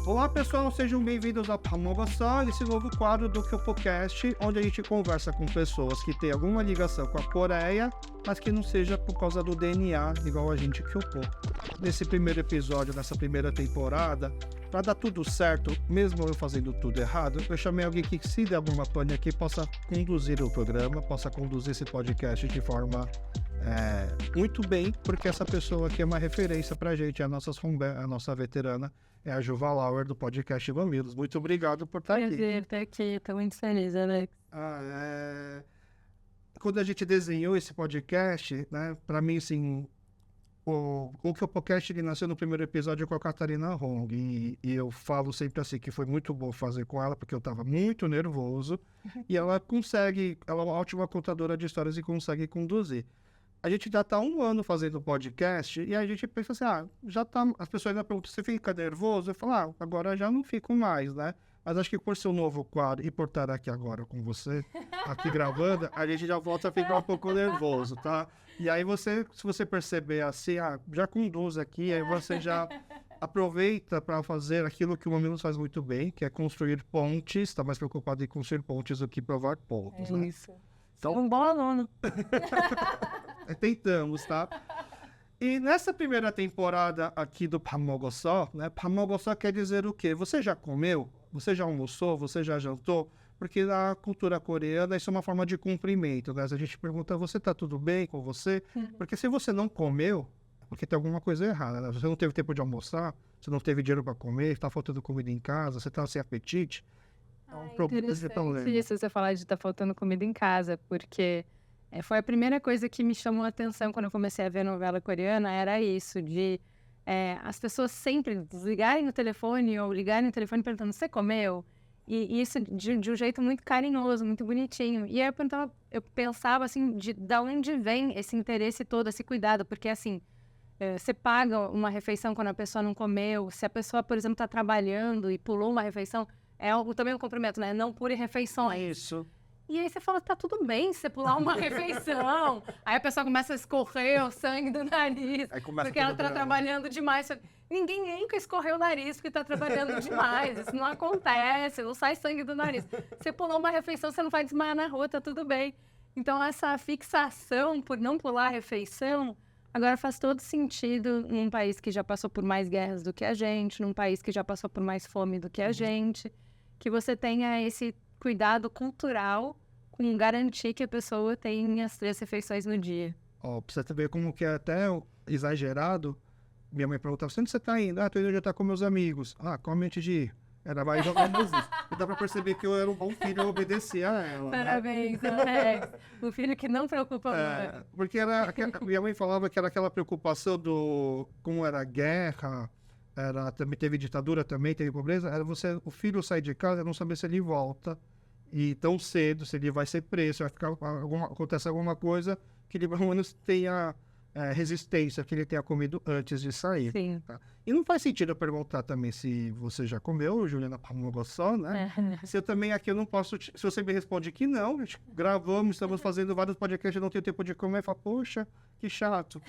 Olá pessoal, sejam bem-vindos ao Pamoga Só, esse novo quadro do KyopoCast, onde a gente conversa com pessoas que têm alguma ligação com a Coreia, mas que não seja por causa do DNA, igual a gente Kyopo. Nesse primeiro episódio, nessa primeira temporada, para dar tudo certo, mesmo eu fazendo tudo errado, eu chamei alguém que, se der alguma pane aqui, possa conduzir o programa, possa conduzir esse podcast de forma muito bem, porque essa pessoa aqui é uma referência pra gente, a nossa veterana, é a Juva Lauer do podcast Vamilos. Muito obrigado por estar aqui. Prazer estar aqui, estou muito feliz, Alex. Quando a gente desenhou esse podcast, né, para mim, assim, o KyopoCast ele nasceu no primeiro episódio com a Catarina Hong, e eu falo sempre assim, que foi muito bom fazer com ela, porque eu estava muito nervoso, e ela é uma ótima contadora de histórias e consegue conduzir. A gente já está 1 ano fazendo podcast e a gente pensa assim, já tá. As pessoas ainda perguntam, você fica nervoso? Eu falo, agora já não fico mais, né? Mas acho que por ser um novo quadro e por estar aqui agora com você, aqui gravando, a gente já volta a ficar um pouco nervoso, tá? E aí se você perceber assim, já conduz aqui, aí você já aproveita para fazer aquilo que o Mamilos faz muito bem, que é construir pontes, está mais preocupado em construir pontes do que provar pontos, né? Isso. Então, um bom aluno. Tentamos, tá? E nessa primeira temporada aqui do Pamoga Só, né? Pamoga Só quer dizer o quê? Você já comeu? Você já almoçou? Você já jantou? Porque na cultura coreana isso é uma forma de cumprimento, né? A gente pergunta, você tá tudo bem com você? Porque se você não comeu, é porque tem alguma coisa errada, né? Você não teve tempo de almoçar, você não teve dinheiro para comer, tá faltando comida em casa, você tá sem apetite. Interessante isso, você falar de estar faltando comida em casa, porque foi a primeira coisa que me chamou a atenção quando eu comecei a ver novela coreana, era isso, de as pessoas sempre desligarem o telefone ou ligarem o telefone perguntando, você comeu? E isso de um jeito muito carinhoso, muito bonitinho. E aí eu pensava assim, de onde vem esse interesse todo, esse cuidado, porque assim, você paga uma refeição quando a pessoa não comeu, se a pessoa, por exemplo, está trabalhando e pulou uma refeição, é algo também um cumprimento, né? Não pule refeições. Isso. E aí você fala, tá tudo bem se você pular uma refeição. Aí a pessoa começa a escorrer o sangue do nariz, porque ela tá trabalhando demais. Ninguém nunca escorreu o nariz porque tá trabalhando demais. Isso não acontece, não sai sangue do nariz. Você pulou uma refeição, você não vai desmaiar na rua, tá tudo bem. Então essa fixação por não pular a refeição, agora faz todo sentido num país que já passou por mais guerras do que a gente, num país que já passou por mais fome do que a gente, que você tenha esse cuidado cultural com garantir que a pessoa tem as 3 refeições no dia. Pra você ver como que é até exagerado, minha mãe perguntava, onde você tá indo? Tô indo jantar com meus amigos. Come antes de ir. Era mais ou menos isso. E dá pra perceber que eu era um bom filho, eu obedecia a ela. Parabéns, Alex. O filho que não preocupa muito. Porque minha mãe falava que era aquela preocupação como era a guerra, também teve ditadura, também teve pobreza, era o filho sair de casa e não saber se ele volta, e tão cedo, se ele vai ser preso, acontece alguma coisa que ele pelo menos tenha resistência, que ele tenha comido antes de sair. Sim. Tá? E não faz sentido eu perguntar também se você já comeu, Juliana Pamoga Só, né? Se eu também aqui eu não posso, se você me responde que não, gravamos, estamos fazendo vários podcasts, eu não tenho tempo de comer, eu falo, poxa, que chato.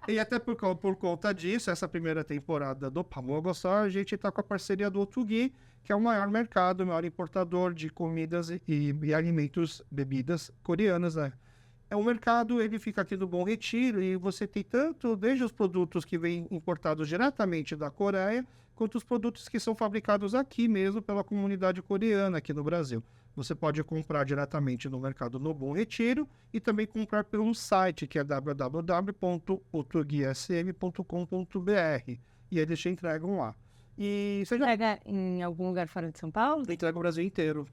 E até por conta disso, essa primeira temporada do Pamoga Só, a gente está com a parceria do Otugui, que é o maior mercado, o maior importador de comidas e alimentos, bebidas coreanas, né? O mercado, ele fica aqui no Bom Retiro e você tem tanto, desde os produtos que vêm importados diretamente da Coreia, quanto os produtos que são fabricados aqui mesmo pela comunidade coreana aqui no Brasil. Você pode comprar diretamente no mercado no Bom Retiro e também comprar pelo site, que é www.otuguism.com.br. E eles te entregam lá. E você entrega em algum lugar fora de São Paulo? Entrega o Brasil inteiro.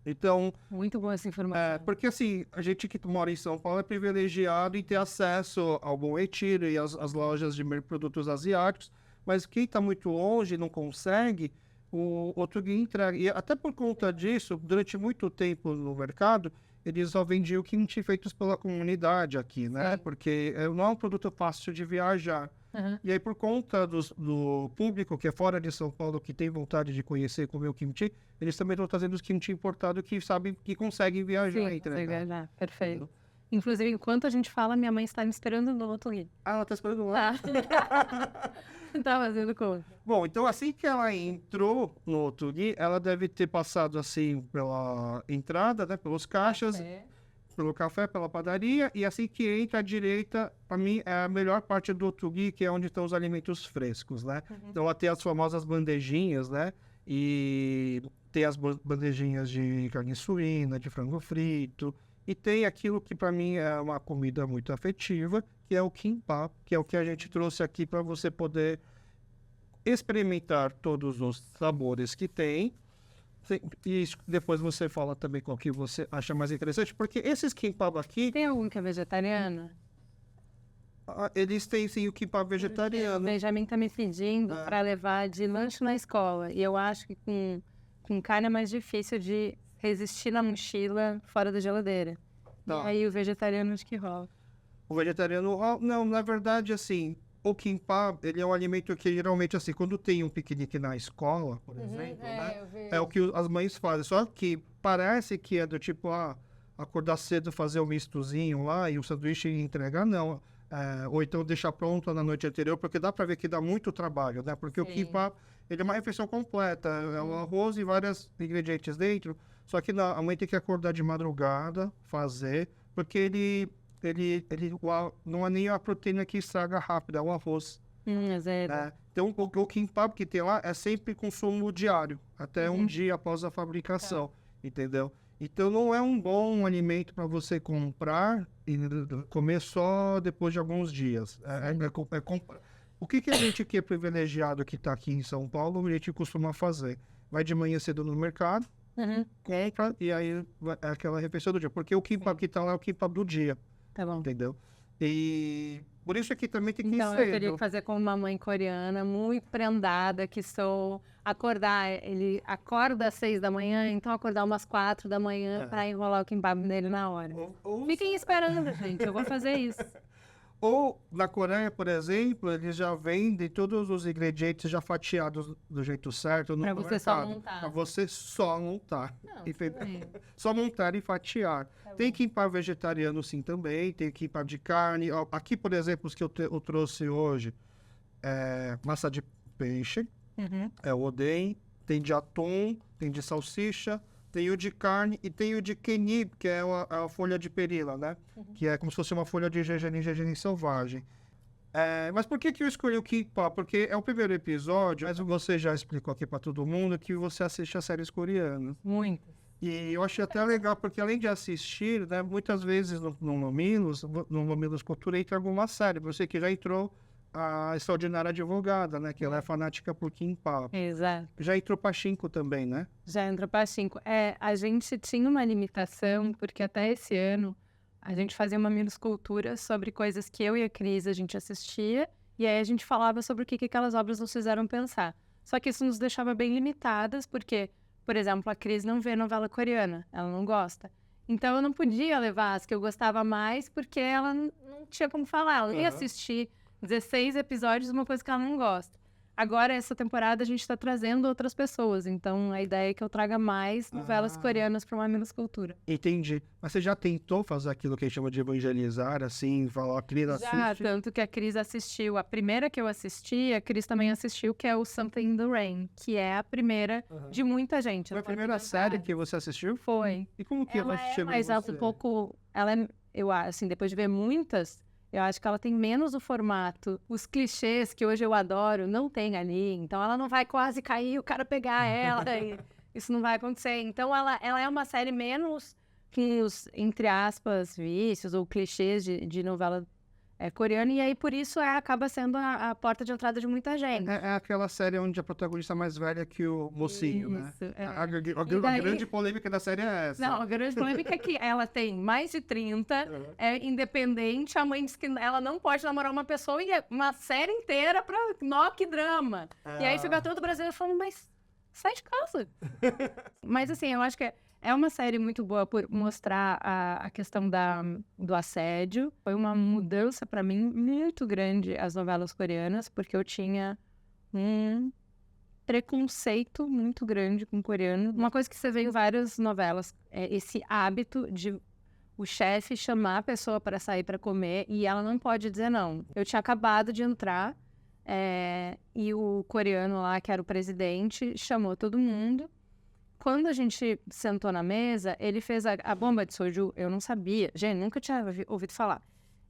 Então, muito boa essa informação. Porque assim, a gente que mora em São Paulo é privilegiado em ter acesso ao Bom Retiro e às lojas de produtos asiáticos, mas quem está muito longe não consegue, o Otugui entrega. E até por conta disso, durante muito tempo no mercado, eles só vendiam kimchi feitos pela comunidade aqui, né? Sim. Porque não é um produto fácil de viajar. E aí, por conta do público que é fora de São Paulo, que tem vontade de conhecer e comer o kimchi, eles também estão trazendo os kimchi importados que sabem que conseguem viajar. Sim, conseguem viajar. Perfeito. Inclusive, enquanto a gente fala, minha mãe está me esperando no outro dia. Ela está esperando lá? Tá fazendo conta. Bom, então assim que ela entrou no Otuli, ela deve ter passado assim pela entrada, né? Pelos caixas, pelo café, pela padaria, e assim que entra à direita, para mim, é a melhor parte do Otuli, que é onde estão os alimentos frescos, né? Então ela tem as famosas bandejinhas, né? E tem as bandejinhas de carne suína, de frango frito, e tem aquilo que para mim é uma comida muito afetiva, que é o kimbap, que é o que a gente trouxe aqui para você poder experimentar todos os sabores que tem. E depois você fala também qual que você acha mais interessante, porque esses kimbap aqui, Tem algum que é vegetariano? eles têm sim o kimbap O vegetariano. Benjamin tá me pedindo para levar de lanche na escola. E eu acho que com carne é mais difícil de resistir na mochila fora da geladeira. Tá. E aí o vegetariano acho que rola. O vegetariano, não, na verdade, assim, o kimbap, ele é um alimento que geralmente, assim, quando tem um piquenique na escola, por exemplo, né? É o que as mães fazem. Só que parece que é do tipo, acordar cedo, fazer um mistozinho lá e o sanduíche entregar, não. Ou então deixar pronto na noite anterior, porque dá para ver que dá muito trabalho, né? Porque o kimbap, ele é uma refeição completa, é um arroz e vários ingredientes dentro, só que a mãe tem que acordar de madrugada, fazer, porque ele não é nem a proteína que estraga rápido, é o arroz. Zero. Né? Então, o kimbap que tem lá é sempre consumo diário, até um dia após a fabricação, entendeu? Então, não é um bom alimento para você comprar e comer só depois de alguns dias. O que a gente que é privilegiado que está aqui em São Paulo, a gente costuma fazer? Vai de manhã cedo no mercado, compra, e aí é aquela refeição do dia. Porque o kimbap que está lá é o kimbap do dia. Tá bom. Entendeu? E por isso aqui também tem que ir Então, eu cedo. teria que fazer com uma mãe coreana, muito prendada, que sou. Acordar, ele acorda às 6 da manhã, então acordar umas 4 da manhã para enrolar o kimbap dele na hora. Fiquem esperando, gente, eu vou fazer isso. Ou na Coreia, por exemplo, eles já vendem todos os ingredientes já fatiados do jeito certo no Pra mercado. você só montar. Para você só montar. Não, Entendeu? tudo bem. Só montar e fatiar. Tem kimbap vegetariano sim também, tem kimbap de carne. Ó, aqui, por exemplo, os que eu trouxe hoje, massa de peixe, é o oden, tem de atum, tem de salsicha, tem o de carne e tem o de kenib, que é a folha de perila, né? Que é como se fosse uma folha de gergelim selvagem. Mas por que eu escolhi o kimbap? Porque é o primeiro episódio, mas você já explicou aqui para todo mundo que você assiste as séries coreanas. Muito. E eu achei até legal, porque além de assistir, né, muitas vezes no Mamilos Cultura entra alguma série. Você que já entrou a Extraordinária Advogada, né? Que ela é fanática por kimbap. Exato. Já entrou Pachinko também, né? Já entrou para 5. A gente tinha uma limitação, porque até esse ano a gente fazia uma Cultura sobre coisas que eu e a Cris a gente assistia, e aí a gente falava sobre o que aquelas obras nos fizeram pensar. Só que isso nos deixava bem limitadas, porque, por exemplo, a Cris não vê novela coreana, ela não gosta. Então eu não podia levar as que eu gostava mais, porque ela não tinha como falar, ela ia assistir 16 episódios de uma coisa que ela não gosta. Agora, essa temporada, a gente está trazendo outras pessoas. Então, a ideia é que eu traga mais novelas coreanas para uma Cultura. Entendi. Mas você já tentou fazer aquilo que a gente chama de evangelizar, assim, falar, a Cris assiste? Já, tanto que a Cris assistiu. A primeira que eu assisti, a Cris também assistiu, que é o Something in the Rain, que é a primeira de muita gente. Foi a primeira série que você assistiu? Foi. E como que ela chegou Mas ela um pouco... Ela é, eu acho, assim, depois de ver muitas... Eu acho que ela tem menos o formato. Os clichês que hoje eu adoro não tem ali. Então, ela não vai quase cair e o cara pegar ela. Isso não vai acontecer. Então, ela é uma série menos que os, entre aspas, vícios ou clichês de novela coreana. E aí, por isso, acaba sendo a porta de entrada de muita gente. É aquela série onde a protagonista é mais velha que o mocinho, né? A grande polêmica da série é essa. Não, a grande polêmica é que ela tem mais de 30, é independente, a mãe diz que ela não pode namorar uma pessoa e é uma série inteira pra que drama. E aí fica todo brasileiro falando, mas sai de casa. Mas assim, eu acho que é uma série muito boa por mostrar a questão do assédio. Foi uma mudança para mim muito grande as novelas coreanas, porque eu tinha um preconceito muito grande com coreano. Uma coisa que você vê em várias novelas é esse hábito de o chefe chamar a pessoa para sair para comer e ela não pode dizer não. Eu tinha acabado de entrar e o coreano lá, que era o presidente, chamou todo mundo. Quando a gente sentou na mesa, ele fez a bomba de soju. Eu não sabia. Gente, nunca tinha ouvido falar.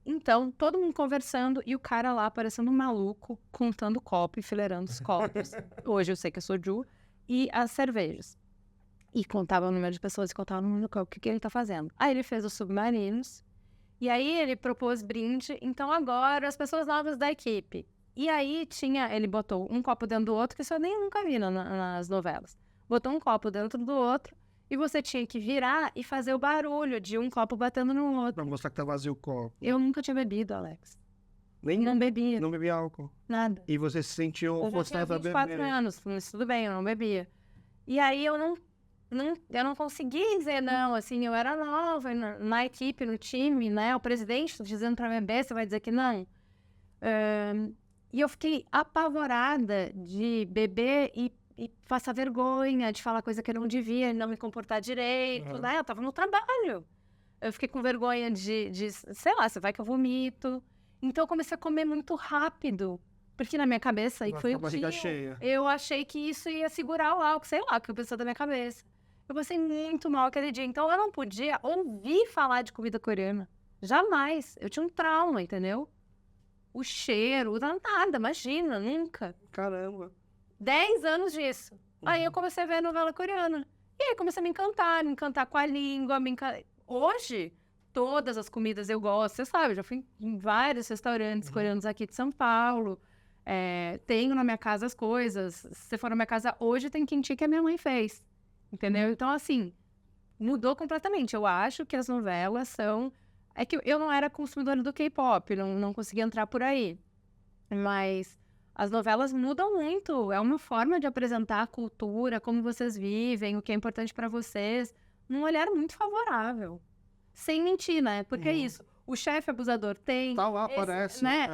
Então, todo mundo conversando e o cara lá parecendo um maluco, contando copo, enfileirando os copos. Hoje eu sei que é soju. E as cervejas. E contava o número de pessoas e contava o número de copo. O que ele tá fazendo? Aí ele fez os submarinos. E aí ele propôs brinde. Então agora as pessoas novas da equipe. E aí ele botou um copo dentro do outro, que isso eu nem nunca vi nas novelas. Botou um copo dentro do outro. E você tinha que virar e fazer o barulho de um copo batendo no outro. Pra mostrar que tá vazio o copo. Eu nunca tinha bebido, Alex. Nem? Não bebia. Não bebia álcool? Nada. E você se sentiu forçada a beber? Eu já tinha 24 anos, mas tudo bem, eu não bebia. E aí eu não conseguia dizer não, assim, eu era nova na equipe, no time, né? O presidente dizendo pra beber, você vai dizer que não? E eu fiquei apavorada de beber e passar vergonha, de falar coisa que eu não devia, não me comportar direito, né? Eu tava no trabalho. Eu fiquei com vergonha de sei lá, você vai que eu vomito. Então eu comecei a comer muito rápido, porque na minha cabeça, e foi o barriga cheia. Eu achei que isso ia segurar o álcool, sei lá, o que eu pensei da minha cabeça. Eu passei muito mal aquele dia, então eu não podia ouvir falar de comida coreana. Jamais. Eu tinha um trauma, entendeu? O cheiro, nada, imagina, nunca. Caramba. 10 anos disso. Aí eu comecei a ver a novela coreana. E aí comecei a me encantar com a língua, Hoje, todas as comidas eu gosto, você sabe, já fui em vários restaurantes coreanos aqui de São Paulo. Tenho na minha casa as coisas. Se você for na minha casa hoje, tem kimchi que a minha mãe fez. Entendeu? Então, assim, mudou completamente. Eu acho que as novelas são... É que eu não era consumidora do K-pop, não conseguia entrar por aí. Mas as novelas mudam muito. É uma forma de apresentar a cultura, como vocês vivem, o que é importante para vocês, num olhar muito favorável. Sem mentir, né? Porque é isso. O chefe abusador tem... Tá lá, parece. Né?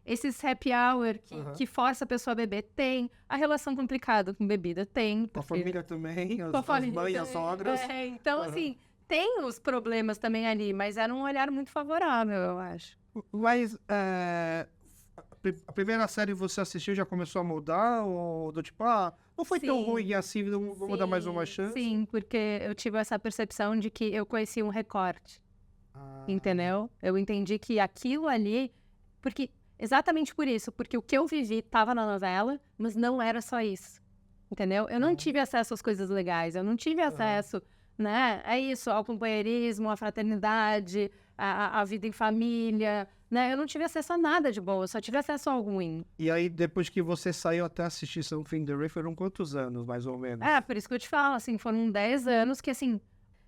Esses happy hour que força a pessoa a beber, tem. A relação complicada com bebida, tem. Com a família também, as mães, as sogras. Então, assim, tem os problemas também ali, mas era um olhar muito favorável, eu acho. Mas a primeira série você assistiu já começou a mudar? Ou do tipo, não foi tão ruim assim, vou dar mais uma chance? Sim, porque eu tive essa percepção de que eu conheci um recorte. Entendeu? Eu entendi que aquilo ali... Porque, exatamente por isso, porque o que eu vivi estava na novela, mas não era só isso. Entendeu? Eu não tive acesso às coisas legais, eu não tive acesso, né? É isso, ao companheirismo, à fraternidade, à vida em família, né? Eu não tive acesso a nada de bom, eu só tive acesso ao ruim. E aí, depois que você saiu até assistir Something in the Rain, foram quantos anos, mais ou menos? Por isso que eu te falo, assim, foram 10 anos que, assim,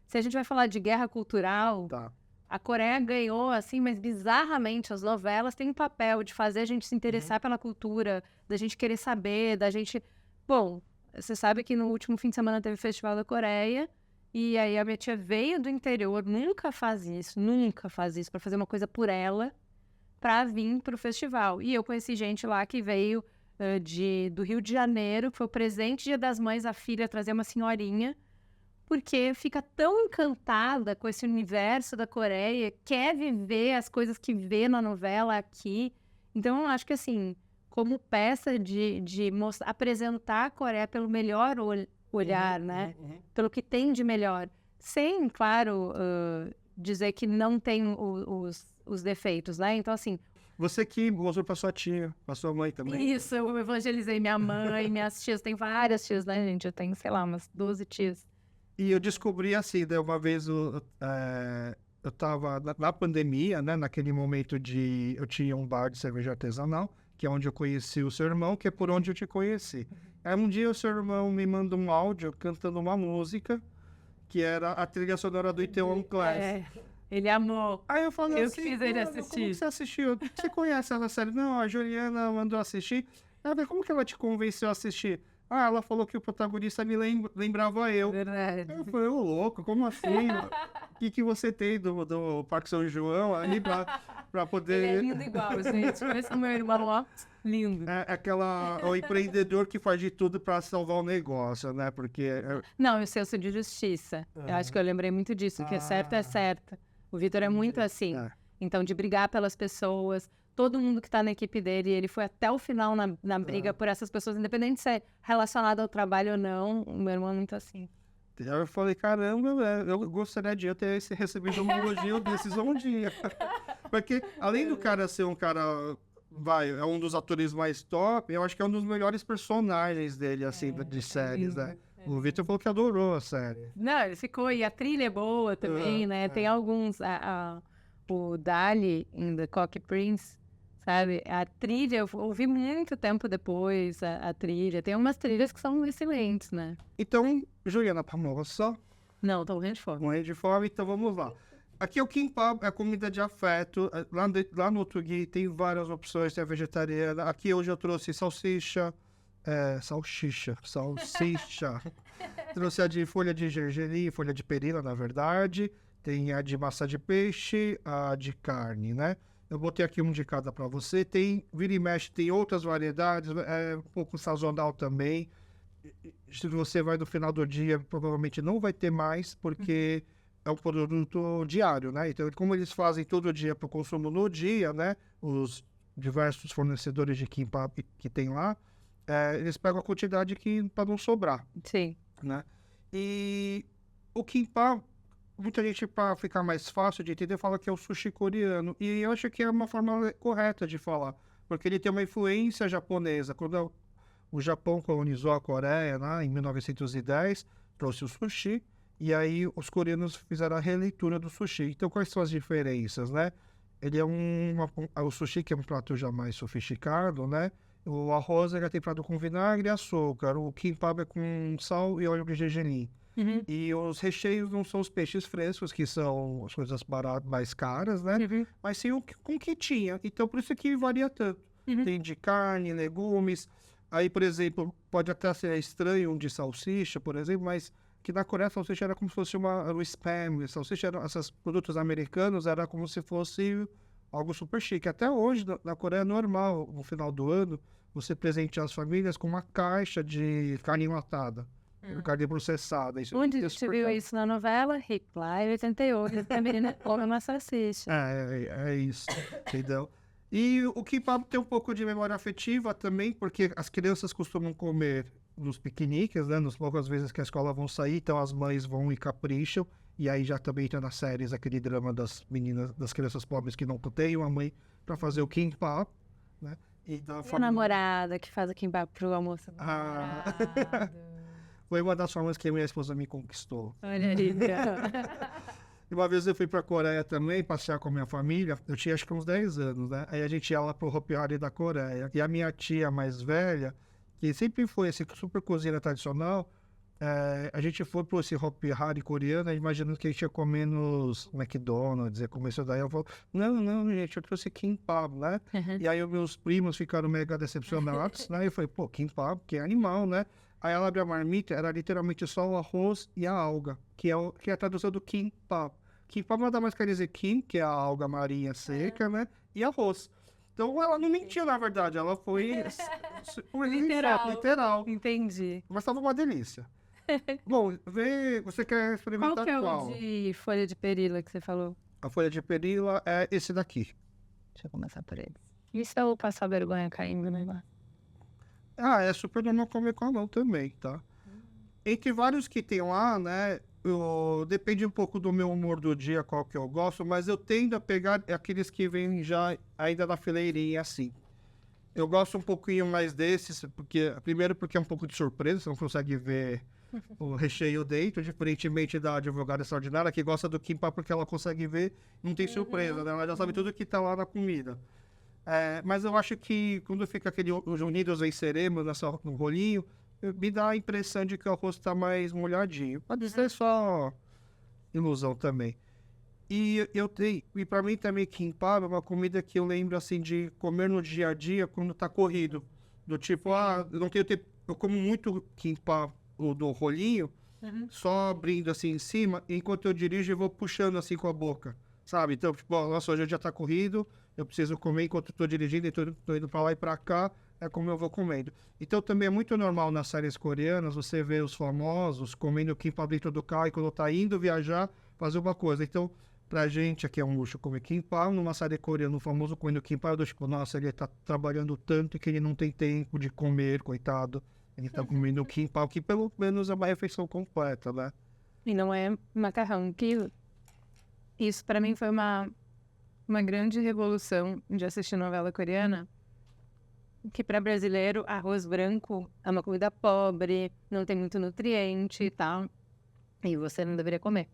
se a gente vai falar de guerra cultural... Tá. A Coreia ganhou, assim, mas bizarramente as novelas têm um papel de fazer a gente se interessar pela cultura, da gente querer saber, da gente... Bom, você sabe que no último fim de semana teve o Festival da Coreia, e aí a minha tia veio do interior, nunca faz isso, para fazer uma coisa por ela, para vir pro festival. E eu conheci gente lá que veio do Rio de Janeiro, que foi o presente Dia das Mães, a filha trazer uma senhorinha, porque fica tão encantada com esse universo da Coreia, quer viver as coisas que vê na novela aqui. Então, eu acho que, assim, como peça de apresentar a Coreia pelo melhor olhar, né? Pelo que tem de melhor. Sem, claro, dizer que não tem os defeitos, né? Então, assim... Você que mostrou pra sua tia, pra sua mãe também. Isso, eu evangelizei minha mãe, minhas tias. Tem várias tias, né, gente? Eu tenho, sei lá, umas 12 tias. E eu descobri assim, né, uma vez eu estava na pandemia, né, naquele momento eu tinha um bar de cerveja artesanal, que é onde eu conheci o seu irmão, que é por onde eu te conheci. Aí um dia o seu irmão me manda um áudio cantando uma música, que era a trilha sonora do Itaewon Class. Ele amou. Aí eu falei assim, que fiz ele assistir. Como você assistiu? Você conhece essa série? Não, a Juliana mandou assistir. Como que ela te convenceu a assistir? Ela falou que o protagonista me lembrava eu. Verdade. Eu falei, louco, como assim? O que você tem do Parque São João aí pra poder... Ele é lindo igual, gente. Esse é o meu irmão, ó. Lindo. O empreendedor que faz de tudo pra salvar o negócio, né? Porque... Não, o senso de justiça. Eu acho que eu lembrei muito disso, que certo é certo. O Vitor é muito assim. Então, de brigar pelas pessoas... todo mundo que tá na equipe dele, ele foi até o final na briga por essas pessoas, independente de ser relacionado ao trabalho ou não. O meu irmão é muito assim. Eu falei, caramba, eu gostaria de eu ter recebido um elogio desses um dia. Porque, além do cara ser um cara, é um dos atores mais top, eu acho que é um dos melhores personagens dele, assim, de séries, né? O Victor falou que adorou a série. Não, ele ficou, e a trilha é boa também, né? Tem alguns, o Dali, em The Cock Prince, sabe? A trilha, eu ouvi muito tempo depois a trilha. Tem umas trilhas que são excelentes, né? Então, Juliana Pamossa. Não, tô morrendo de fome. Morrendo de fome, então vamos lá. Aqui é o kimbap, é comida de afeto. Lá no Otugui tem várias opções, tem a vegetariana. Aqui hoje eu trouxe salsicha. Trouxe a de folha de gergelim, folha de perila, na verdade. Tem a de massa de peixe, a de carne, né? Eu botei aqui um de cada para você. Tem vira e mexe, tem outras variedades, um pouco sazonal também. Se você vai no final do dia, provavelmente não vai ter mais, porque é um produto diário, né? Então, como eles fazem todo dia para o consumo no dia, né? Os diversos fornecedores de kimbap que tem lá, eles pegam a quantidade para não sobrar. Sim. Né? E o kimbap, muita gente, para ficar mais fácil de entender, fala que é o sushi coreano. E eu acho que é uma forma correta de falar, porque ele tem uma influência japonesa. Quando o Japão colonizou a Coreia, né, em 1910, trouxe o sushi, e aí os coreanos fizeram a releitura do sushi. Então, quais são as diferenças, né? Ele é o sushi, que é um prato já mais sofisticado, né? O arroz é temperado com vinagre e açúcar. O kimbap é com sal e óleo de gergelim. Uhum. E os recheios não são os peixes frescos, que são as coisas mais caras, né? Uhum. Mas sim com o que tinha. Então, por isso que varia tanto. Uhum. Tem de carne, legumes. Aí, por exemplo, pode até ser estranho um de salsicha, por exemplo, mas que na Coreia a salsicha era como se fosse o spam. A salsicha, esses produtos americanos, era como se fosse algo super chique. Até hoje, na Coreia é normal, no final do ano, você presentear as famílias com uma caixa de carne enlatada, carne processada. Onde você viu isso na novela? Reply 88, a menina come uma salsicha. É isso, entendeu? E o kimbap tem um pouco de memória afetiva também, porque as crianças costumam comer nos piqueniques, né? Nas poucas vezes que a escola vão sair, então as mães vão e capricham. E aí já também entra nas séries aquele drama das meninas, das crianças pobres que não têm uma mãe para fazer o kimbap, né? E a namorada que faz o kimbap pro almoço. Foi uma das formas que a minha esposa me conquistou. Olha ali. E uma vez eu fui para a Coreia também, passear com a minha família. Eu tinha acho que uns 10 anos, né? Aí a gente ia lá pro Hopi Hari da Coreia. E a minha tia mais velha, que sempre foi esse super cozinheira tradicional, a gente foi para esse Hopi Hari coreano, imaginando que a gente ia comer nos McDonald's, ia comer isso daí. Eu falo, não, gente, eu trouxe kimbap, né? Uhum. E aí os meus primos ficaram mega decepcionados, né? Eu falei, pô, kimbap, que é animal, né? Aí ela abriu a marmita, era literalmente só o arroz e a alga, que é a tradução do kimbap. Kimbap nada mais quer dizer kim, que é a alga marinha seca, né? E arroz. Então ela não mentiu, na verdade, ela foi literal. Entendi. Mas estava uma delícia. Bom, você quer experimentar qual? Qual que é o de folha de perila que você falou? A folha de perila é esse daqui. Deixa eu começar por ele. E se eu passar vergonha caindo, né? É super normal comer com a mão também, tá? Entre vários que tem lá, né? Depende um pouco do meu humor do dia, qual que eu gosto, mas eu tendo a pegar aqueles que vêm já ainda na fileirinha, assim. Eu gosto um pouquinho mais desses, primeiro porque é um pouco de surpresa, você não consegue ver o recheio dentro, diferentemente da advogada extraordinária, que gosta do kimbap porque ela consegue ver, não tem surpresa, né? Ela já sabe tudo que tá lá na comida. Mas eu acho que quando fica aquele unidos venceremos no rolinho, me dá a impressão de que o arroz tá mais molhadinho. Pode ser só ilusão também. E para mim também kimbap é uma comida que eu lembro assim de comer no dia a dia quando tá corrido. Do tipo, eu não tenho tempo, eu como muito kimbap do rolinho, só abrindo assim em cima, enquanto eu dirijo eu vou puxando assim com a boca, sabe? Então, tipo, nossa, hoje o dia tá corrido, eu preciso comer enquanto eu tô dirigindo, então tô indo pra lá e pra cá, é como eu vou comendo. Então também é muito normal nas séries coreanas você ver os famosos comendo kimbap dentro do carro e quando tá indo viajar, fazer uma coisa. Então, Pra gente aqui é um luxo comer kimbap, numa série coreana, o famoso comendo kimbap, eu tô tipo, nossa, ele tá trabalhando tanto que ele não tem tempo de comer, coitado. Ele tá comendo kimbap, que pelo menos é uma refeição completa, né? E não é macarrão. Que isso pra mim foi uma grande revolução de assistir novela coreana. Que para brasileiro, arroz branco é uma comida pobre, não tem muito nutriente e tal. E você não deveria comer.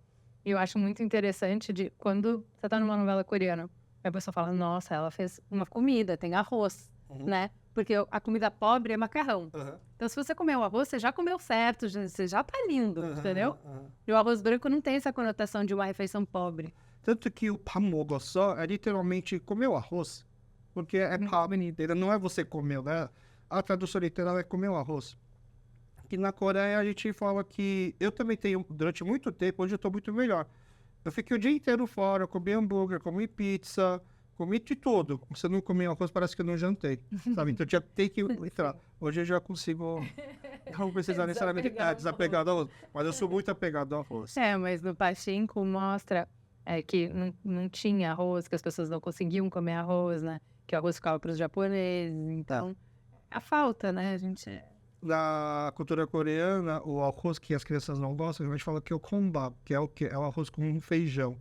E eu acho muito interessante de quando você tá numa novela coreana, a pessoa fala, nossa, ela fez uma comida, tem arroz, né? Porque a comida pobre é macarrão. Então, se você comer o arroz, você já comeu certo, você já tá lindo, entendeu? E o arroz branco não tem essa conotação de uma refeição pobre. Tanto que o pamogo só é literalmente comer o arroz. Porque é rápido, não é você comer, né? A tradução literal é comer o arroz. E na Coreia a gente fala que... Eu também tenho, durante muito tempo, hoje eu tô muito melhor. Eu fiquei o dia inteiro fora, comi hambúrguer, comi pizza, comi de tudo. Se eu não comer arroz, parece que eu não jantei, sabe? Então eu tinha que entrar. Hoje eu já consigo... Não precisar necessariamente desapegar do arroz. Mas eu sou muito apegado ao arroz. Mas no Pachinko mostra que não tinha arroz, que as pessoas não conseguiam comer arroz, né? Que o arroz ficava para os japoneses. Então, a falta, né? A gente... Na cultura coreana, o arroz que as crianças não gostam, a gente fala que é o kombap, que é o quê? É o arroz com feijão.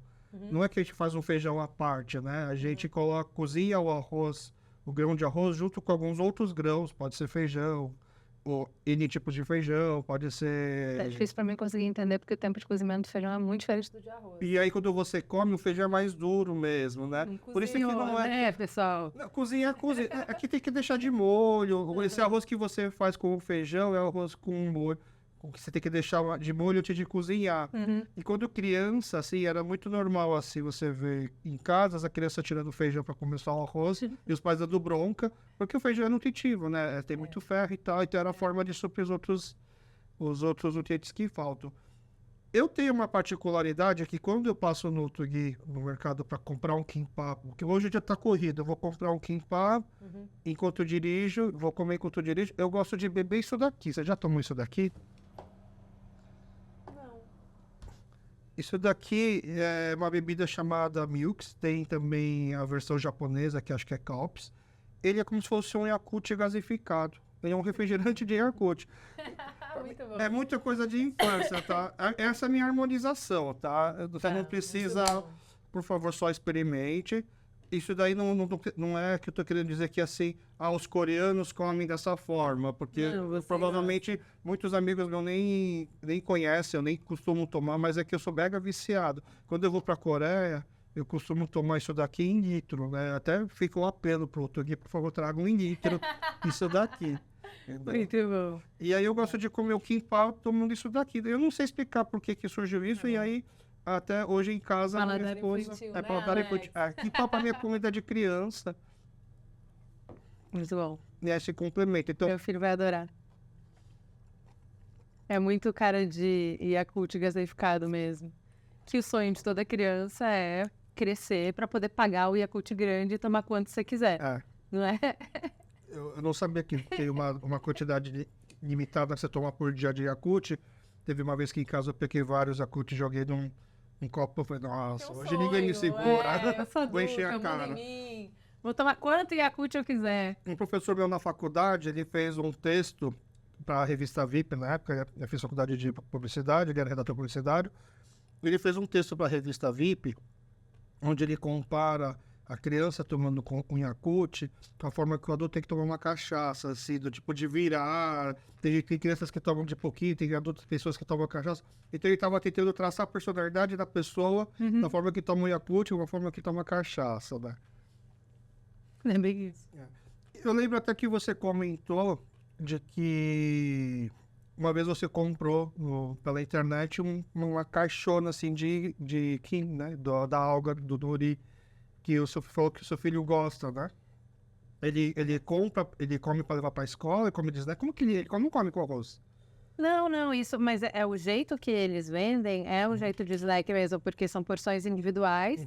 Não é que a gente faz um feijão à parte, né? A gente cozinha o arroz, o grão de arroz, junto com alguns outros grãos. Pode ser feijão, ou N tipos de feijão, pode ser... É difícil para mim conseguir entender, porque o tempo de cozimento do feijão é muito diferente do de arroz. E aí, quando você come, o feijão é mais duro mesmo, né? Por isso que não é... né, pessoal? Não, cozinha. Aqui tem que deixar de molho. Esse arroz que você faz com o feijão é o arroz com molho. Que você tem que deixar de molho antes de cozinhar. E quando criança, assim, era muito normal, assim, você ver em casa a criança tirando o feijão para comer só o arroz e os pais dando bronca, porque o feijão é nutritivo, né? Tem muito ferro e tal, então era a forma de suprir os outros nutrientes que faltam. Eu tenho uma particularidade que quando eu passo no Tugi, no mercado, para comprar um kimbap, porque hoje já tá corrido, eu vou comprar um kimbap enquanto eu dirijo, vou comer enquanto eu dirijo, eu gosto de beber isso daqui. Você já tomou isso daqui? Isso daqui é uma bebida chamada Milks, tem também a versão japonesa, que acho que é Kalps. Ele é como se fosse um Yakult gasificado. Ele é um refrigerante de Yakult. Muito bom. É muita coisa de infância, tá? Essa é a minha harmonização, tá? Você não precisa, por favor, só experimente. Isso daí não é que eu tô querendo dizer que assim, os coreanos comem dessa forma, porque provavelmente muitos amigos não nem conhecem, eu nem costumo tomar, mas é que eu sou mega viciado. Quando eu vou pra Coreia, eu costumo tomar isso daqui em litro, né? Até fica um apelo pro Tugi, por favor, traga um litro isso daqui. Muito bom. E aí eu gosto de comer o kimbap tomando isso daqui. Eu não sei explicar por que surgiu isso, e aí até hoje em casa Paladar minha esposa infantil, é paladar infantil. Kimbap é minha comida de criança. Muito bom. E aí se complementa. Então, Meu filho vai adorar. É muito cara de Yakult gaseificado mesmo. Que o sonho de toda criança é crescer para poder pagar o Yakult grande e tomar quanto você quiser. Não é? Eu não sabia que tem uma quantidade limitada que você toma por dia de Yakult. Teve uma vez que em casa eu peguei vários Yakult e joguei num copo. Eu falei, nossa, hoje ninguém me segura. Vou encher a cara. Vou tomar quanto Yakult eu quiser. Um professor meu na faculdade, ele fez um texto para a revista VIP, na época, eu fiz faculdade de publicidade, ele era redator publicitário. Ele fez um texto para a revista VIP, onde ele compara a criança tomando um Yakult com a forma que o adulto tem que tomar uma cachaça, assim, do tipo de virar. Tem crianças que tomam de pouquinho, tem adultas, pessoas que tomam cachaça. Então ele estava tentando traçar a personalidade da pessoa da forma que toma o Yakult e da forma que toma cachaça, né? É bem isso. Eu lembro até que você comentou de que uma vez você comprou pela internet uma caixona assim de kim, né? Da alga, do nori, que o senhor falou que o seu filho gosta, né? Ele compra, ele come para levar para a escola, ele come de snack. Como que ele não come com arroz? Não, isso, mas é o jeito que eles vendem, é o jeito de snack mesmo, porque são porções individuais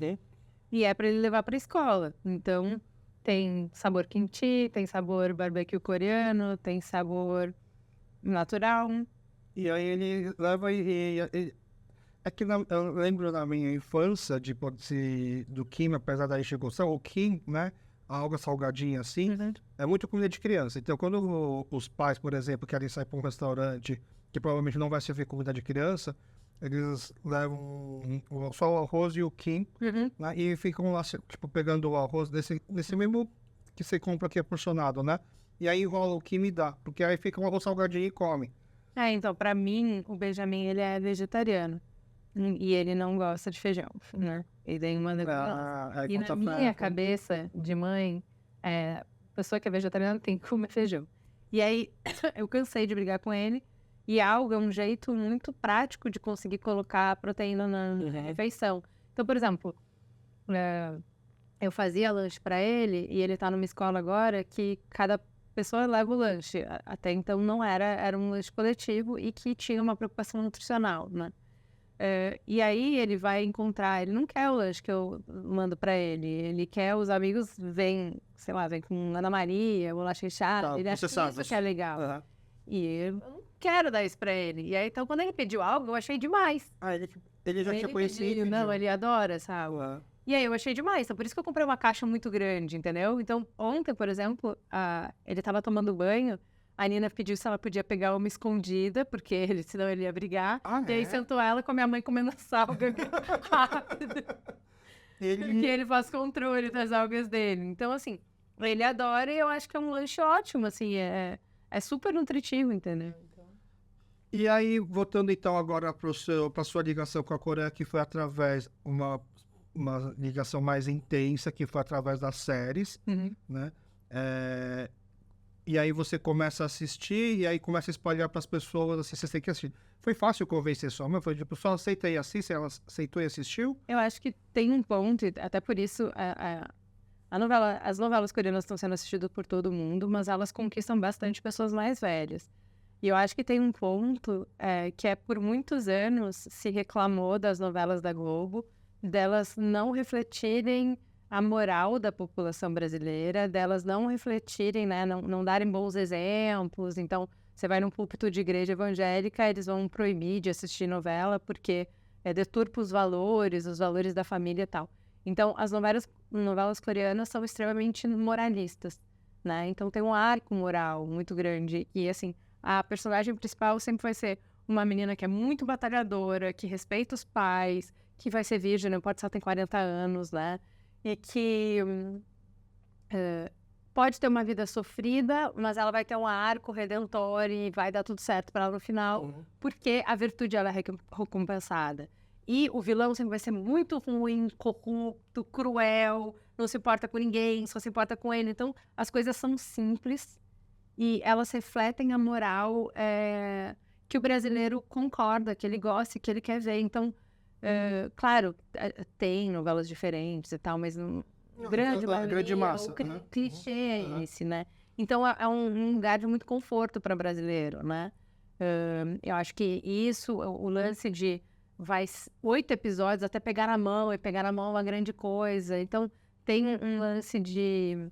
e é para ele levar para a escola. Então, tem sabor kimchi, tem sabor barbecue coreano, tem sabor natural. E aí ele leva É que eu lembro na minha infância do Kim, apesar da gente gostar, o Kim, né? Algo salgadinha assim, é muito comida de criança. Então, quando os pais, por exemplo, querem sair para um restaurante que provavelmente não vai servir comida de criança, eles levam só o arroz e o Kim, né? E ficam lá, tipo, pegando o arroz desse mesmo que você compra aqui porcionado, né? E aí enrola o Kim e dá, porque aí fica um arroz salgadinho e come. Então, pra mim, o Benjamin, ele é vegetariano. E ele não gosta de feijão, né? Ele tem uma... E na minha cabeça de mãe, pessoa que é vegetariana tem que comer feijão. E aí, eu cansei de brigar com ele. E algo é um jeito muito prático de conseguir colocar proteína na refeição. Então, por exemplo, eu fazia lanche pra ele, e ele tá numa escola agora que cada pessoa leva o lanche. Até então não era um lanche coletivo e que tinha uma preocupação nutricional, né? E aí ele vai encontrar, ele não quer o lanche que eu mando pra ele quer os amigos vem com Ana Maria, bolacha recheada, ele acha isso que é legal. E eu não quero dar isso pra ele. E aí, então, quando ele pediu algo, eu achei demais. Ele já tinha conhecido. Não, ele adora, sabe? E aí eu achei demais, então por isso que eu comprei uma caixa muito grande, entendeu? Então, ontem, por exemplo, ele tava tomando banho, a Nina pediu se ela podia pegar uma escondida, porque senão ele ia brigar. E aí sentou ela com a minha mãe comendo salga rápido. Porque ele faz controle das algas dele. Então, assim, ele adora e eu acho que é um lanche ótimo, assim, é super nutritivo, entendeu? E aí, voltando então agora para sua ligação com a Coreia, que foi através uma ligação mais intensa, que foi através das séries, né? E aí você começa a assistir, e aí começa a espalhar para as pessoas, assim, você tem que assistir. Foi fácil convencer sua mãe? Foi tipo, só aceita e assiste, ela aceitou e assistiu? Eu acho que tem um ponto, até por isso as novelas coreanas estão sendo assistidas por todo mundo, mas elas conquistam bastante pessoas mais velhas. E eu acho que tem um ponto que por muitos anos se reclamou das novelas da Globo, delas não refletirem a moral da população brasileira, delas não refletirem, né, não darem bons exemplos. Então, você vai num púlpito de igreja evangélica, eles vão proibir de assistir novela porque deturpa os valores da família e tal. Então, as novelas coreanas são extremamente moralistas, né? Então, tem um arco moral muito grande. E, assim, a personagem principal sempre vai ser uma menina que é muito batalhadora, que respeita os pais, que vai ser virgem, não importa se ela tem 40 anos, né? E que pode ter uma vida sofrida, mas ela vai ter um arco redentor e vai dar tudo certo para ela no final, porque a virtude ela é recompensada. E o vilão sempre vai ser muito ruim, corrupto, cruel, não se importa com ninguém, só se importa com ele. Então, as coisas são simples e elas refletem a moral que o brasileiro concorda, que ele gosta e que ele quer ver. Então, claro, tem novelas diferentes e tal, mas grande massa. Clichê é esse, né? Então, é um lugar de muito conforto para brasileiro, né? Eu acho que isso, o lance de 8 episódios até pegar na mão, e pegar na mão é uma grande coisa. Então, tem um lance de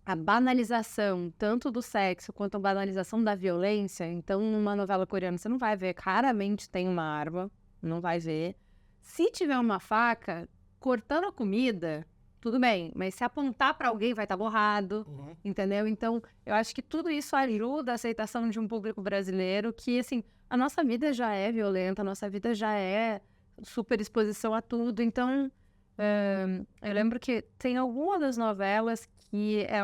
a banalização tanto do sexo quanto a banalização da violência. Então, numa novela coreana, você não vai ver, raramente tem uma arma, não vai ver. Se tiver uma faca cortando a comida, tudo bem, mas se apontar para alguém vai estar borrado, entendeu? Então, eu acho que tudo isso ajuda a aceitação de um público brasileiro que, assim, a nossa vida já é violenta, a nossa vida já é super exposição a tudo. Então, eu lembro que tem alguma das novelas que é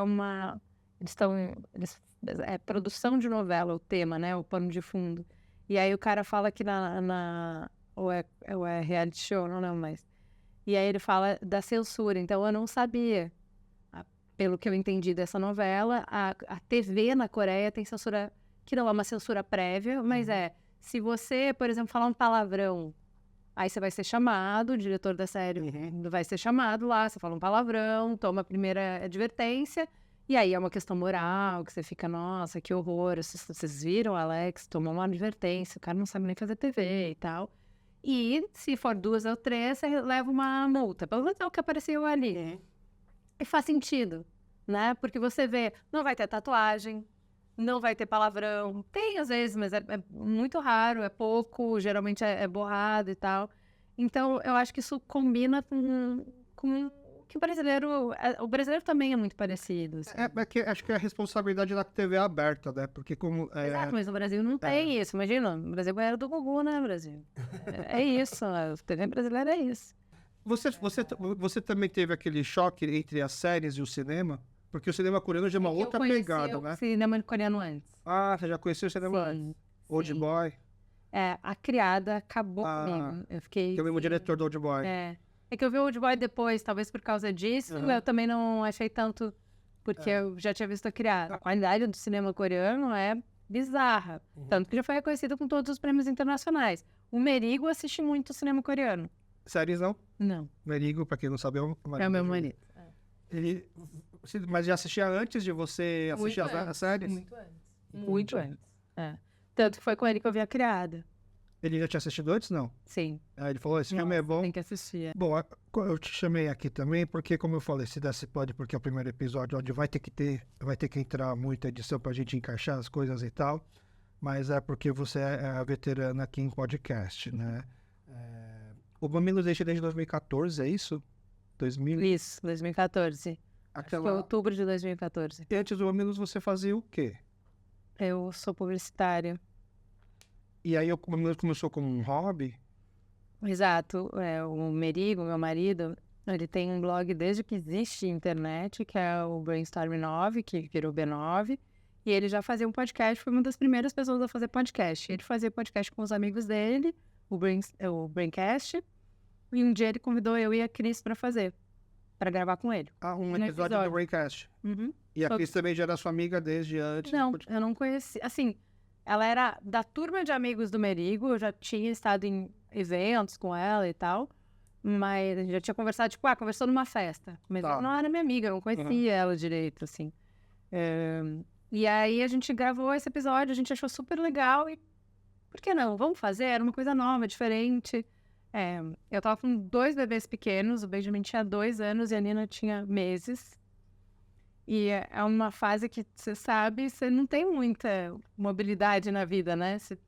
produção de novela, o tema, né? O pano de fundo. E aí o cara fala que ou é reality show, não lembro mais. E aí ele fala da censura. Então eu não sabia, pelo que eu entendi dessa novela, a TV na Coreia tem censura, que não é uma censura prévia, mas se você, por exemplo, falar um palavrão, aí você vai ser chamado, o diretor da série vai ser chamado lá, você fala um palavrão, toma a primeira advertência, e aí é uma questão moral, que você fica, nossa, que horror, vocês viram, Alex, tomou uma advertência, o cara não sabe nem fazer TV e tal. E se for 2 ou 3, você leva uma multa, pelo menos é o que apareceu ali. E faz sentido, né? Porque você vê, não vai ter tatuagem, não vai ter palavrão. Tem às vezes, mas é muito raro, é pouco, geralmente é borrado e tal. Então, eu acho que isso combina com que o brasileiro também é muito parecido. Assim. Acho que é a responsabilidade da TV aberta, né? Porque como... Exato, mas no Brasil não tem isso. Imagina, no Brasil era do Gugu, né, Brasil? É isso, a TV brasileira é isso. Você também teve aquele choque entre as séries e o cinema? Porque o cinema coreano já é uma outra pegada, né? O cinema coreano antes. Ah, você já conheceu o cinema antes? Old Boy? A Criada acabou comigo. Eu fiquei... Que é o mesmo diretor do Old Boy. É que eu vi o Old Boy depois, talvez por causa disso, eu também não achei tanto, porque eu já tinha visto a Criada. A qualidade do cinema coreano é bizarra, tanto que já foi reconhecido com todos os prêmios internacionais. O Merigo assiste muito cinema coreano. Séries não? Não. Merigo, pra quem não sabe, é o meu marido. Mas já assistia antes de você assistir as séries? Muito antes. Tanto que foi com ele que eu vi a Criada. Ele já tinha assistido antes, não? Sim. Ele falou, esse filme é bom. Tem que assistir. Bom, eu te chamei aqui também porque, como eu falei, se desse pode, porque é o primeiro episódio onde vai ter que entrar muita edição pra gente encaixar as coisas e tal, mas é porque você é a veterana aqui em podcast, né? O Mamilos existe desde 2014, é isso? Isso, 2014. Acho que foi outubro de 2014. E antes do Mamilos você fazia o quê? Eu sou publicitária. E aí o Mamilos começou como um hobby? Exato. O Merigo, meu marido, ele tem um blog desde que existe internet, que é o Brainstorm 9, que virou B9. E ele já fazia um podcast, foi uma das primeiras pessoas a fazer podcast. Ele fazia podcast com os amigos dele, o Braincast. E um dia ele convidou eu e a Cris para gravar com ele. Um episódio do Braincast. E a Cris também já era sua amiga desde antes? Não, eu não conheci. Assim, ela era da turma de amigos do Merigo, eu já tinha estado em eventos com ela e tal, mas a gente já tinha conversado, conversou numa festa. Mas ela não era minha amiga, eu não conhecia ela direito, assim. E aí a gente gravou esse episódio, a gente achou super legal e por que não? Vamos fazer? Era uma coisa nova, diferente. Eu tava com 2 bebês pequenos, o Benjamin tinha 2 anos e a Nina tinha meses. E é uma fase que, você sabe, você não tem muita mobilidade na vida, né? Você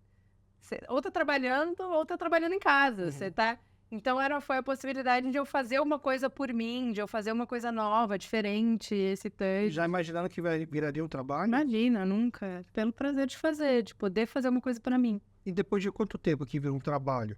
ou tá trabalhando ou tá trabalhando em casa. Você tá... Então foi a possibilidade de eu fazer uma coisa por mim, de eu fazer uma coisa nova, diferente, excitante. Já imaginando que viraria um trabalho? Imagina, nunca. Pelo prazer de fazer, de poder fazer uma coisa pra mim. E depois de quanto tempo que vira um trabalho?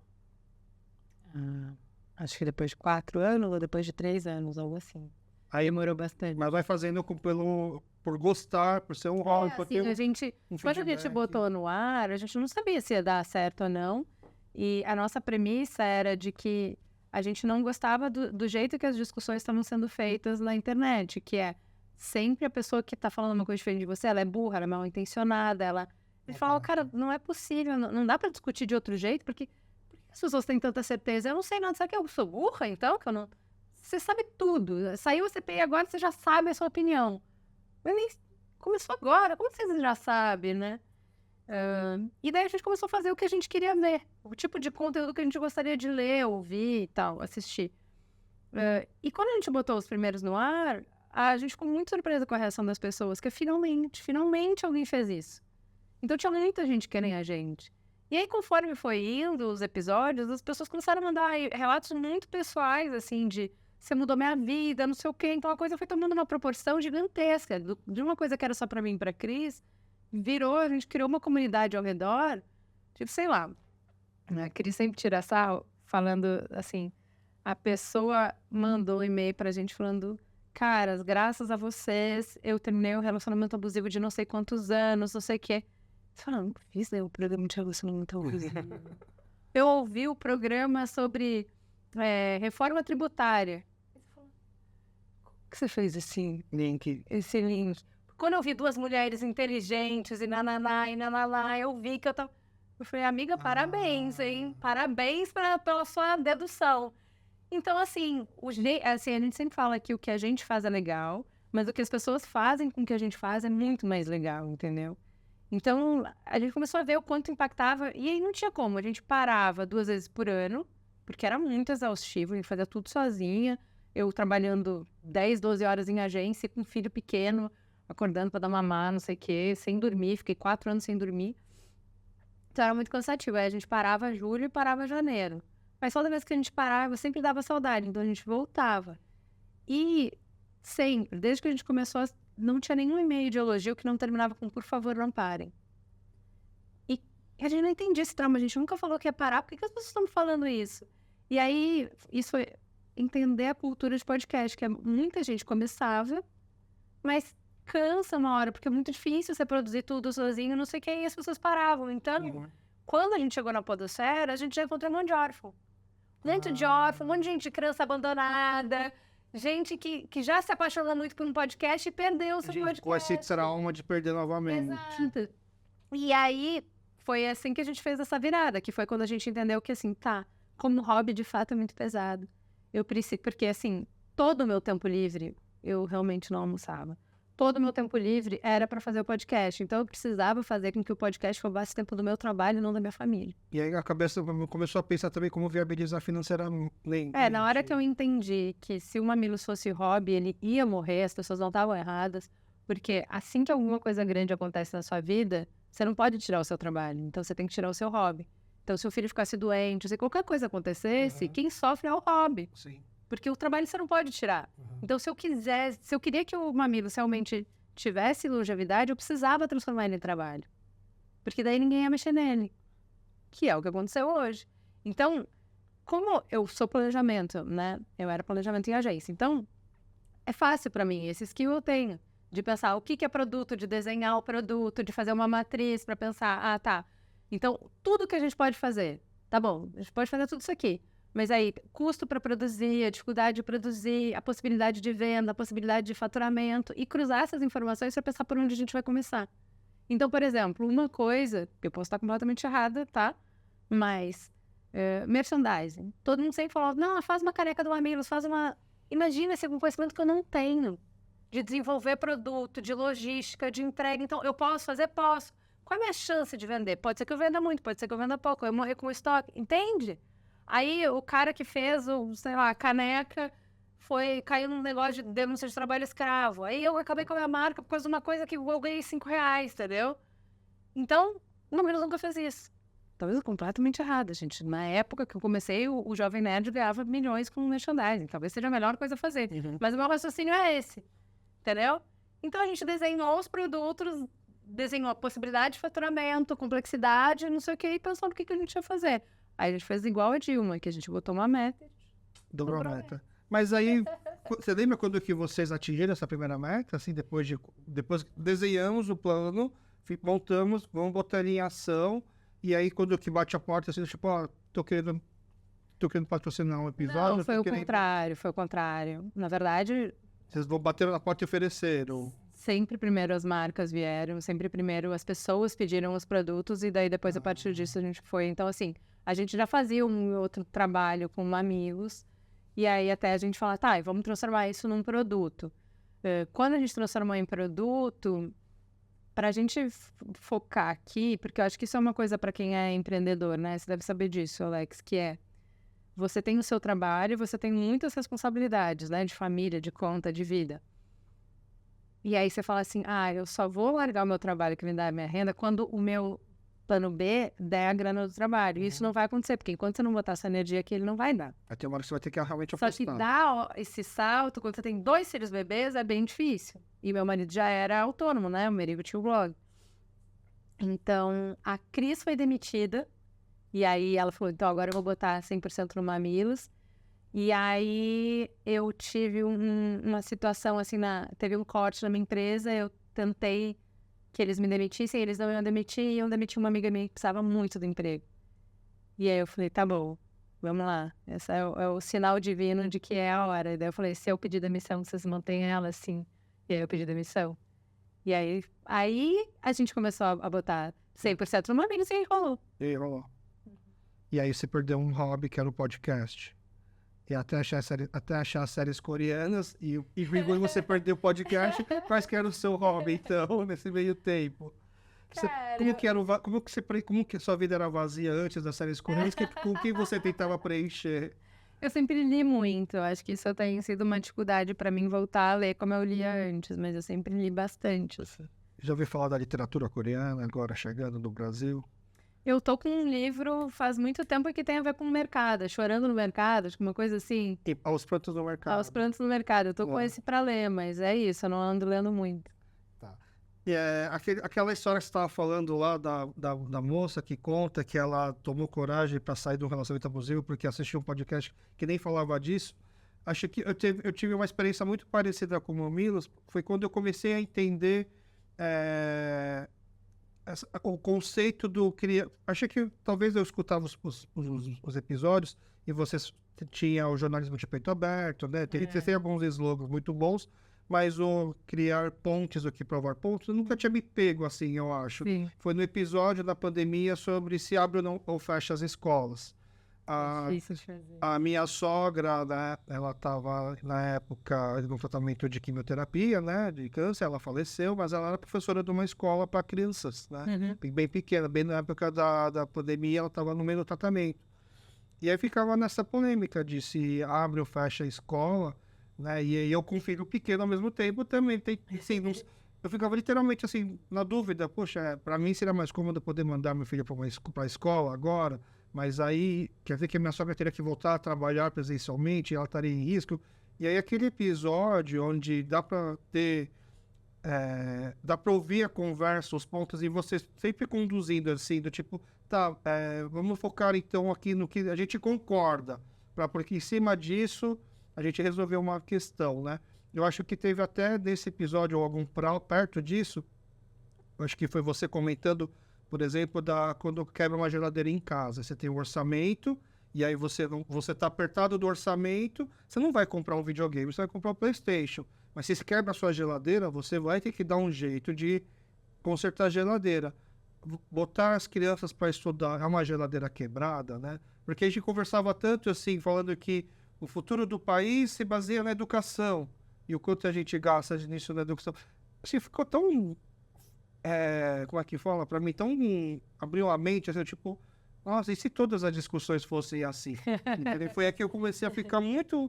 Acho que depois de 4 anos ou depois de 3 anos, algo assim. Aí demorou bastante. Mas vai fazendo por gostar, por ser um hobby. Assim, quando a gente botou no ar, a gente não sabia se ia dar certo ou não. E a nossa premissa era de que a gente não gostava do jeito que as discussões estavam sendo feitas na internet, que é sempre a pessoa que está falando uma coisa diferente de você, ela é burra, ela é mal intencionada, ela... Ele fala, cara, não é possível, não dá para discutir de outro jeito, porque as pessoas têm tanta certeza? Eu não sei nada, será que eu sou burra, então? Que eu não... Você sabe tudo. Saiu a CPI agora, você já sabe a sua opinião. Mas nem começou agora, como você já sabe, né? E daí a gente começou a fazer o que a gente queria ver. O tipo de conteúdo que a gente gostaria de ler, ouvir e tal, assistir. E quando a gente botou os primeiros no ar, a gente ficou muito surpresa com a reação das pessoas, que finalmente alguém fez isso. Então tinha muita gente querendo a gente. E aí, conforme foi indo os episódios, as pessoas começaram a mandar relatos muito pessoais, assim, de... Você mudou minha vida, não sei o quê. Então, a coisa foi tomando uma proporção gigantesca. De uma coisa que era só pra mim e pra Cris, a gente criou uma comunidade ao redor. Tipo, sei lá. A Cris sempre tira sarro, falando assim... A pessoa mandou um e-mail pra gente falando... Caras, graças a vocês, eu terminei um relacionamento abusivo de não sei quantos anos, não sei o quê. Você fala, não fiz o programa de relacionamento abusivo. Eu ouvi o programa sobre reforma tributária. Que você fez esse link? Quando eu vi 2 mulheres inteligentes e nananá, eu vi que eu tava... Eu falei, amiga, parabéns, hein? Parabéns pela sua dedução. Então, assim, a gente sempre fala que o que a gente faz é legal, mas o que as pessoas fazem com o que a gente faz é muito mais legal, entendeu? Então, a gente começou a ver o quanto impactava, e aí não tinha como. A gente parava 2 vezes por ano, porque era muito exaustivo, a gente fazia tudo sozinha. Eu trabalhando 10, 12 horas em agência, com um filho pequeno, acordando pra dar mamar, não sei o quê, sem dormir. Fiquei 4 anos sem dormir. Então era muito cansativo. Aí a gente parava julho e parava janeiro. Mas toda vez que a gente parava, sempre dava saudade. Então a gente voltava. E sempre, desde que a gente começou, não tinha nenhum e-mail de elogio que não terminava com por favor, não parem. E a gente não entendia esse trauma. A gente nunca falou que ia parar. Por que as pessoas estão me falando isso? E aí, isso foi entender a cultura de podcast, que muita gente começava, mas cansa uma hora, porque é muito difícil você produzir tudo sozinho, não sei o que, e as pessoas paravam. Então, quando a gente chegou na podosfera, a gente já encontrou um monte de órfão. Um monte de órfão, um monte de gente de criança abandonada, gente que já se apaixonou muito por um podcast e perdeu o seu podcast. Com esse trauma de perder novamente. Exato. E aí, foi assim que a gente fez essa virada, que foi quando a gente entendeu que, assim, como hobby, de fato, é muito pesado. Eu preciso, porque, assim, todo o meu tempo livre, eu realmente não almoçava. Todo o meu tempo livre era para fazer o podcast. Então, eu precisava fazer com que o podcast roubasse tempo do meu trabalho e não da minha família. E aí a cabeça começou a pensar também como viabilizar financeiramente. Na hora que eu entendi que se o Mamilos fosse hobby, ele ia morrer, as pessoas não estavam erradas. Porque assim que alguma coisa grande acontece na sua vida, você não pode tirar o seu trabalho. Então, você tem que tirar o seu hobby. Então, se o filho ficasse doente, se qualquer coisa acontecesse, quem sofre é o hobby. Sim. Porque o trabalho você não pode tirar. Então, se eu queria que o Mamilos realmente tivesse longevidade, eu precisava transformar ele em trabalho. Porque daí ninguém ia mexer nele. Que é o que aconteceu hoje. Então, como eu sou planejamento, né? Eu era planejamento em agência. Então, é fácil para mim, esse skill eu tenho. De pensar o que é produto, de desenhar o produto, de fazer uma matriz para pensar, tá. Então, tudo que a gente pode fazer, tá bom, a gente pode fazer tudo isso aqui. Mas aí, custo para produzir, a dificuldade de produzir, a possibilidade de venda, a possibilidade de faturamento, e cruzar essas informações para pensar por onde a gente vai começar. Então, por exemplo, uma coisa, eu posso estar completamente errada, tá? Mas, merchandising. Todo mundo sempre falou, não, faz uma caneca do Mamilos, faz uma... Imagina esse conhecimento que eu não tenho. De desenvolver produto, de logística, de entrega. Então, eu posso fazer? Posso. Qual é a minha chance de vender? Pode ser que eu venda muito, pode ser que eu venda pouco, eu morrer com o estoque. Entende? Aí, o cara que fez, a caneca, caiu num negócio de denúncia de trabalho escravo. Aí, eu acabei com a minha marca por causa de uma coisa que eu ganhei R$5, entendeu? Então, o Mamilos nunca fez isso. Talvez completamente errada, gente. Na época que eu comecei, o Jovem Nerd ganhava milhões com merchandising. Talvez seja a melhor coisa a fazer. Mas o meu raciocínio é esse. Entendeu? Então, a gente desenhou os produtos, desenhou a possibilidade de faturamento, complexidade, não sei o que, e pensou no que a gente ia fazer. Aí a gente fez igual a Dilma, que a gente botou uma meta. Dobrou a meta. Mas aí, você lembra quando que vocês atingiram essa primeira meta? Assim, depois desenhamos o plano, montamos, vamos botar ele em ação, e aí quando que bate a porta, assim, tipo, tô querendo patrocinar um episódio. Não, foi o contrário. Na verdade... Vocês vão bater na porta e ofereceram. Sempre primeiro as marcas vieram, sempre primeiro as pessoas pediram os produtos e daí depois a partir disso a gente foi. Então, assim, a gente já fazia um outro trabalho com Mamilos e aí até a gente fala, e vamos transformar isso num produto. Quando a gente transformou em produto, para a gente focar aqui, porque eu acho que isso é uma coisa para quem é empreendedor, né? Você deve saber disso, Alex, que é você tem o seu trabalho, você tem muitas responsabilidades, né? De família, de conta, de vida. E aí você fala assim, eu só vou largar o meu trabalho que me dá a minha renda quando o meu plano B der a grana do trabalho. E isso não vai acontecer, porque enquanto você não botar essa energia aqui, ele não vai dar. Até uma hora que você vai ter que realmente apostar. Só que dar esse salto, quando você tem 2 filhos bebês, é bem difícil. E meu marido já era autônomo, né? O Merigo tinha o blog. Então, a Cris foi demitida. E aí ela falou, então agora eu vou botar 100% no Mamilos. E aí eu tive uma situação assim, teve um corte na minha empresa, eu tentei que eles me demitissem, eles não iam demitir, e iam demitir uma amiga minha que precisava muito do emprego. E aí eu falei, tá bom, vamos lá. Esse é o sinal divino de que é a hora. E daí eu falei, se eu pedir demissão, vocês mantêm ela assim. E aí eu pedi demissão. E aí a gente começou a botar 100% no Mamilos e enrolou. E aí você perdeu um hobby que era o podcast. E até achar as séries coreanas e você perdeu o podcast, quais que era o seu hobby, então, nesse meio tempo? Como que sua vida era vazia antes das séries coreanas? Com quem você tentava preencher? Eu sempre li muito, eu acho que isso tem sido uma dificuldade para mim voltar a ler como eu lia antes, mas eu sempre li bastante. Assim. Já ouviu falar da literatura coreana agora chegando no Brasil? Eu tô com um livro faz muito tempo que tem a ver com o mercado, Chorando no Mercado, acho que uma coisa assim. E Aos Prantos no Mercado. Aos Prantos no Mercado, eu tô com esse para ler, mas é isso, eu não ando lendo muito. Tá. E aquela história que você estava falando lá da moça que conta que ela tomou coragem para sair do relacionamento abusivo porque assistiu um podcast que nem falava disso. Acho que eu tive uma experiência muito parecida com o Mamilos, foi quando eu comecei a entender o conceito do criar. Achei que talvez eu escutava os episódios e vocês tinha o jornalismo de peito aberto, né? Tem alguns slogans muito bons, mas o criar pontes, o que provar pontos, eu nunca tinha me pego assim, eu acho. Sim. Foi no episódio da pandemia sobre se abre ou não ou fecha as escolas. A minha sogra, né, ela estava na época no tratamento de quimioterapia, né, de câncer, ela faleceu, mas ela era professora de uma escola para crianças, né, bem pequena, bem na época da pandemia, ela estava no meio do tratamento. E aí ficava nessa polêmica de se abre ou fecha a escola, né, e eu com filho pequeno ao mesmo tempo também tem, assim, eu ficava literalmente assim, na dúvida, poxa, para mim seria mais cômodo poder mandar meu filho para a escola agora, mas aí quer dizer que a minha sogra teria que voltar a trabalhar presencialmente, ela estaria em risco. E aí aquele episódio onde dá para ter, dá para ouvir a conversa, os pontos, e você sempre conduzindo assim, do tipo, tá, vamos focar então aqui no que a gente concorda, porque em cima disso a gente resolveu uma questão, né? Eu acho que teve até nesse episódio, ou algum perto disso, eu acho que foi você comentando, por exemplo, quando quebra uma geladeira em casa. Você tem um orçamento, e aí você está apertado do orçamento, você não vai comprar um videogame, você vai comprar um PlayStation. Mas se quebra a sua geladeira, você vai ter que dar um jeito de consertar a geladeira. Botar as crianças para estudar é uma geladeira quebrada, né? Porque a gente conversava tanto assim, falando que o futuro do país se baseia na educação. E o quanto a gente gasta nisso na educação. Assim, ficou tão... como é que fala? Para mim, tão... abriu a mente, assim, tipo... Nossa, e se todas as discussões fossem assim? Foi aí que eu comecei a ficar muito,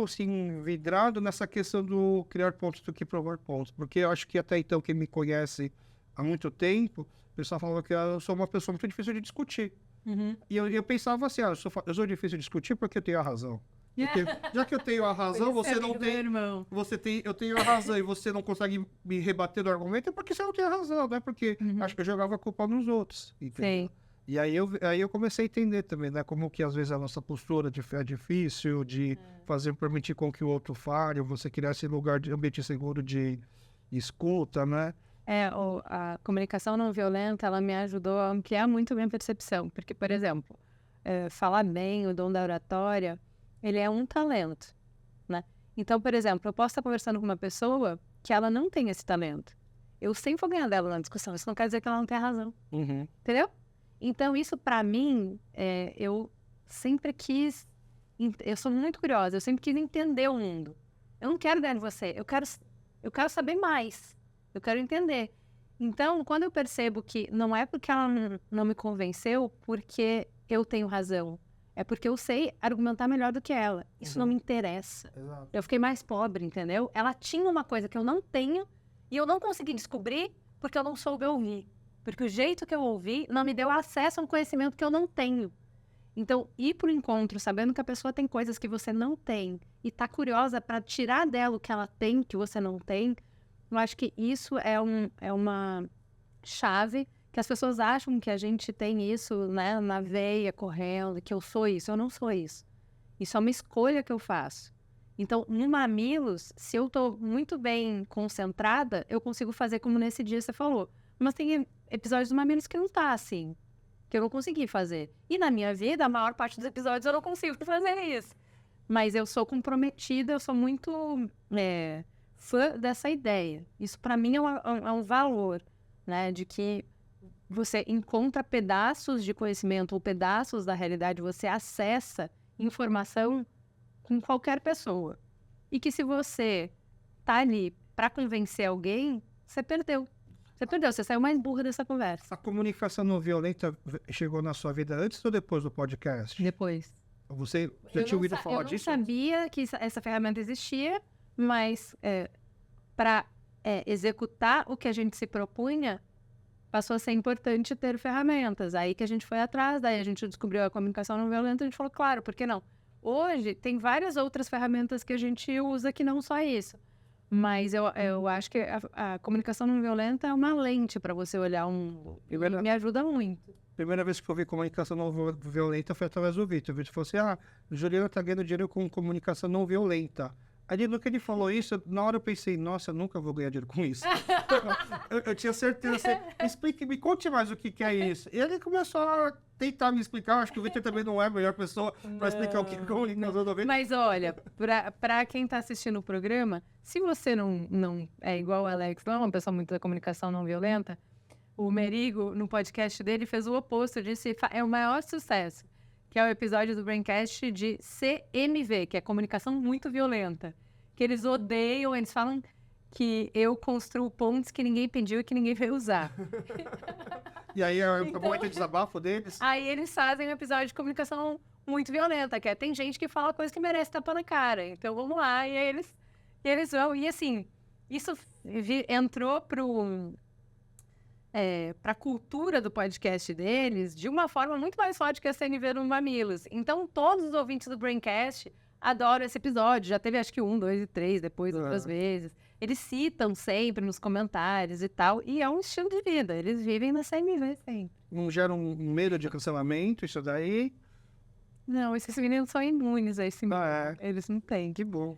assim, vidrado nessa questão do criar pontos do que provar pontos. Porque eu acho que até então, quem me conhece há muito tempo, o pessoal falava que eu sou uma pessoa muito difícil de discutir. E eu pensava assim, eu sou difícil de discutir porque eu tenho a razão. Porque, já que eu tenho a razão, você não tem... Irmão. Eu tenho a razão e você não consegue me rebater do argumento, é porque você não tem a razão, não é porque acho que eu jogava a culpa nos outros. Entendeu? Sim. E aí eu comecei a entender também, né? Como que às vezes a nossa postura é difícil de permitir com que o outro fale, ou você criar esse lugar de ambiente seguro de escuta, né? A comunicação não violenta, ela me ajudou a ampliar muito a minha percepção. Porque, por exemplo, falar bem, o dom da oratória... ele é um talento, né? Então, por exemplo, eu posso estar conversando com uma pessoa que ela não tem esse talento. Eu sempre vou ganhar dela na discussão. Isso não quer dizer que ela não tem razão. Entendeu? Então, isso pra mim, eu sempre quis... Eu sou muito curiosa. Eu sempre quis entender o mundo. Eu não quero ganhar de você. Eu quero saber mais. Eu quero entender. Então, quando eu percebo que não é porque ela não me convenceu, porque eu tenho razão. É porque eu sei argumentar melhor do que ela. Isso não me interessa. Exato. Eu fiquei mais pobre, entendeu? Ela tinha uma coisa que eu não tenho e eu não consegui descobrir porque eu não soube ouvir. Porque o jeito que eu ouvi não me deu acesso a um conhecimento que eu não tenho. Então, ir pro encontro sabendo que a pessoa tem coisas que você não tem e tá curiosa para tirar dela o que ela tem, que você não tem, eu acho que isso é uma chave que as pessoas acham que a gente tem isso, né, na veia, correndo, que eu sou isso. Eu não sou isso. Isso é uma escolha que eu faço. Então, no Mamilos, se eu tô muito bem concentrada, eu consigo fazer como nesse dia você falou. Mas tem episódios do Mamilos que não tá assim, que eu não consegui fazer. E na minha vida, a maior parte dos episódios eu não consigo fazer isso. Mas eu sou comprometida, eu sou muito fã dessa ideia. Isso, para mim, é um valor, né, de que você encontra pedaços de conhecimento ou pedaços da realidade, você acessa informação com qualquer pessoa. E que se você tá ali para convencer alguém, você perdeu. Você saiu mais burra dessa conversa. A comunicação não violenta chegou na sua vida antes ou depois do podcast? Depois. Você já tinha ouvido falar disso? Eu não sabia que essa ferramenta existia, mas para executar o que a gente se propunha, passou a ser importante ter ferramentas. Aí que a gente foi atrás, daí a gente descobriu a comunicação não violenta, a gente falou, claro, por que não? Hoje, tem várias outras ferramentas que a gente usa que não só isso. Mas eu acho que a comunicação não violenta é uma lente para você olhar me ajuda muito. Primeira vez que eu vi comunicação não violenta foi através do Vitor. O Vitor falou assim, Juliana tá ganhando dinheiro com comunicação não violenta. Aí no que ele falou isso, na hora eu pensei, nossa, eu nunca vou ganhar dinheiro com isso. eu tinha certeza, me conte mais o que é isso. E ele começou a tentar me explicar, acho que o Vitor também não é a melhor pessoa para explicar o que é comunicação não violenta. Mas olha, para quem está assistindo o programa, se você não é igual o Alex, não é uma pessoa muito da comunicação não violenta, o Merigo, no podcast dele, fez o oposto, disse é o maior sucesso, que é o episódio do Braincast de CMV, que é comunicação muito violenta. Que eles odeiam, eles falam que eu construo pontes que ninguém pediu e que ninguém veio usar. E aí é o momento de desabafo deles? Aí eles fazem um episódio de comunicação muito violenta, que tem gente que fala coisa que merece tapa na cara. Então vamos lá, e aí eles vão. E assim, isso entrou para a cultura do podcast deles de uma forma muito mais forte que a CNV no Mamilos. Então, todos os ouvintes do Braincast adoram esse episódio. Já teve, acho que 1, 2 e 3, depois outras vezes. Eles citam sempre nos comentários e tal. E é um estilo de vida. Eles vivem na CNV sempre. Não gera um medo de cancelamento, isso daí? Não, esses meninos são imunes a esse medo. Eles não têm. Que bom.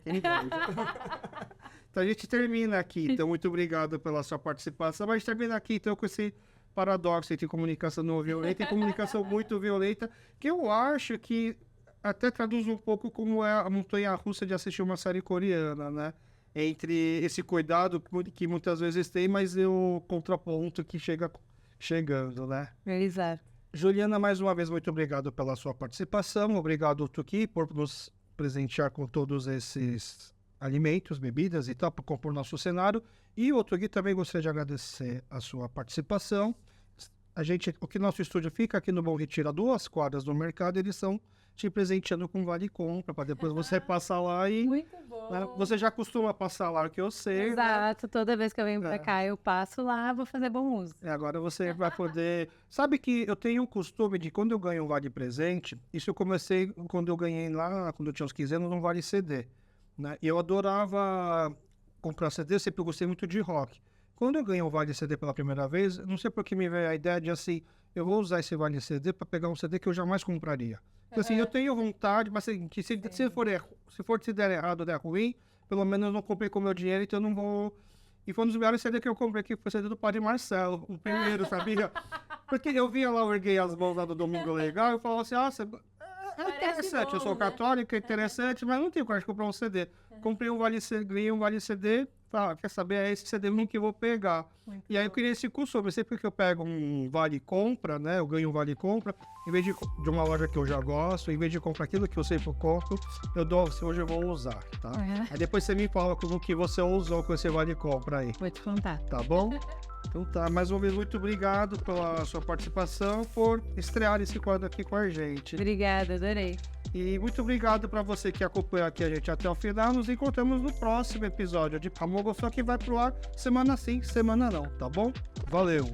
Então a gente termina aqui. Então, muito obrigado pela sua participação. Mas a gente termina aqui, então, com esse paradoxo entre comunicação não violenta e comunicação muito violenta, que eu acho que até traduz um pouco como é a montanha-russa de assistir uma série coreana, né? Entre esse cuidado que muitas vezes tem, mas o contraponto que chegando, né? Exato. Juliana, mais uma vez, muito obrigado pela sua participação. Obrigado, Tuki, por nos presentear com todos esses alimentos, bebidas e tal, para compor nosso cenário. E o Tuki também gostaria de agradecer a sua participação. O que nosso estúdio fica aqui no Bom Retiro, a 2 quadras do mercado, eles são te presenteando com vale compra, para depois você passar lá e... Muito bom. Né, você já costuma passar lá, o que eu sei. Exato, né? Toda vez que eu venho para cá, eu passo lá, vou fazer bom uso. Agora você vai poder... Sabe que eu tenho um costume de, quando eu ganho um vale presente, isso eu comecei quando eu ganhei lá, quando eu tinha uns 15 anos, um vale CD. Né? E eu adorava comprar CD, eu sempre gostei muito de rock. Quando eu ganhei um vale CD pela primeira vez, não sei por que me veio a ideia de assim, eu vou usar esse vale CD para pegar um CD que eu jamais compraria. Porque assim, eu tenho vontade, mas assim, que se se der errado ou der ruim, pelo menos eu não comprei com o meu dinheiro, então eu não vou... E foi um dos melhores CD que eu comprei, que foi o CD do Padre Marcelo, o primeiro, sabia? Porque eu via lá, eu erguei as mãos lá do Domingo Legal, e eu falava assim, é interessante, bom, eu sou católico, é interessante, mas não tenho coragem de comprar um CD. Comprei um vale CD, ganhei um vale CD, quer saber, é esse CD que eu vou pegar. Muito e aí eu criei esse costume, sempre que eu pego um vale compra, né, eu ganho um vale compra, em vez de uma loja que eu já gosto, em vez de comprar aquilo que eu sempre compro, eu dou, hoje eu vou usar, tá? Aí depois você me fala como que você usou com esse vale compra aí. Vou te contar. Tá bom? Então tá, mais uma vez, muito obrigado pela sua participação, por estrear esse quadro aqui com a gente. Obrigada, adorei. E muito obrigado para você que acompanhou aqui a gente até o final. Nos encontramos no próximo episódio de Amor Gostou, que vai pro ar semana sim, semana não, tá bom? Valeu!